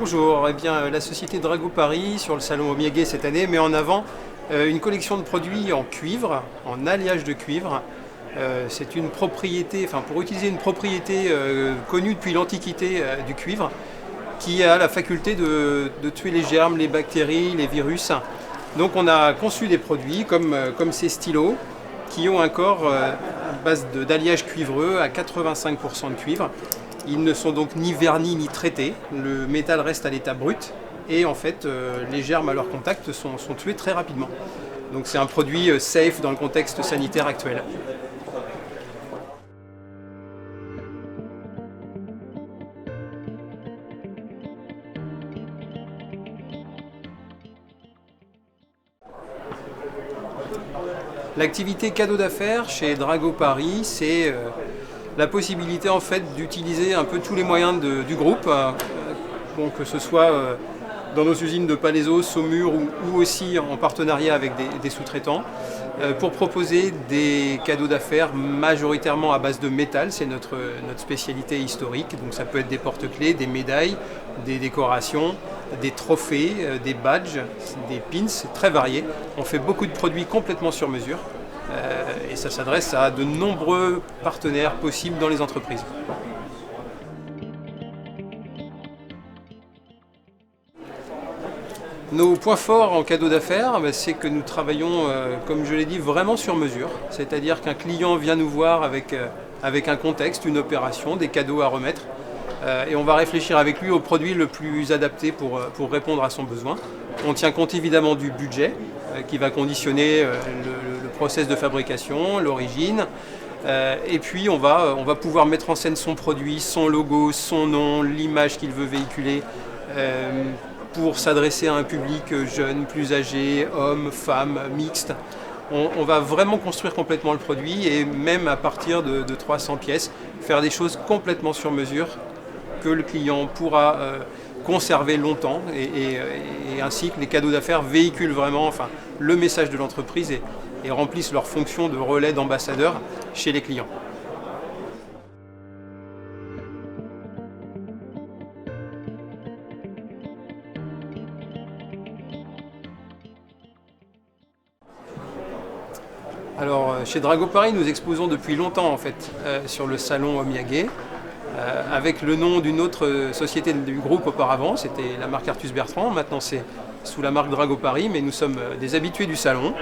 Bonjour, eh bien, la société Drago Paris sur le salon Omiyage cette année met en avant une collection de produits en cuivre, en alliage de cuivre. C'est une propriété, enfin pour utiliser une propriété connue depuis l'Antiquité du cuivre, qui a la faculté de tuer les germes, les bactéries, les virus. Donc on a conçu des produits comme ces stylos qui ont un corps à base d'alliage cuivreux à 85% de cuivre. Ils ne sont donc ni vernis ni traités, le métal reste à l'état brut et en fait les germes à leur contact sont tués très rapidement. Donc c'est un produit safe dans le contexte sanitaire actuel. L'activité cadeau d'affaires chez Drago Paris, c'est la possibilité en fait d'utiliser un peu tous les moyens du groupe, bon, que ce soit dans nos usines de Palaiseau, Saumur ou aussi en partenariat avec des sous-traitants, pour proposer des cadeaux d'affaires majoritairement à base de métal, c'est notre spécialité historique, donc ça peut être des porte-clés, des médailles, des décorations, des trophées, des badges, des pins, c'est très varié. On fait beaucoup de produits complètement sur mesure et ça s'adresse à de nombreux partenaires possibles dans les entreprises. Nos points forts en cadeau d'affaires, c'est que nous travaillons, comme je l'ai dit, vraiment sur mesure. C'est-à-dire qu'un client vient nous voir avec un contexte, une opération, des cadeaux à remettre. Et on va réfléchir avec lui au produit le plus adapté pour répondre à son besoin. On tient compte évidemment du budget qui va conditionner le process de fabrication, l'origine. Et puis on va pouvoir mettre en scène son produit, son logo, son nom, l'image qu'il veut véhiculer pour s'adresser à un public jeune, plus âgé, homme, femme, mixte. On va vraiment construire complètement le produit et même à partir de 300 pièces, faire des choses complètement sur mesure que le client pourra conserver longtemps et ainsi que les cadeaux d'affaires véhiculent vraiment le message de l'entreprise et remplissent leur fonction de relais d'ambassadeur chez les clients. Alors chez Drago Paris, nous exposons depuis longtemps en fait sur le salon Omiyage. Avec le nom d'une autre société du groupe auparavant, c'était la marque Artus Bertrand, maintenant c'est sous la marque Drago Paris, mais nous sommes des habitués du salon,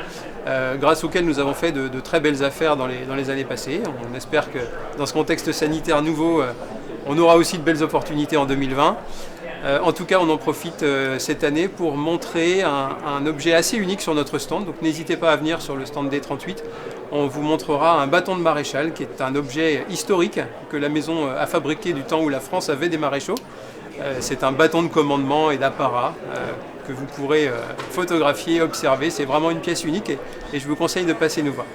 grâce auquel nous avons fait de très belles affaires dans les années passées. On espère que dans ce contexte sanitaire nouveau, on aura aussi de belles opportunités en 2020. En tout cas, on en profite cette année pour montrer un objet assez unique sur notre stand, donc n'hésitez pas à venir sur le stand D38. On vous montrera un bâton de maréchal qui est un objet historique que la maison a fabriqué du temps où la France avait des maréchaux. C'est un bâton de commandement et d'apparat que vous pourrez photographier, observer. C'est vraiment une pièce unique et je vous conseille de passer nous voir.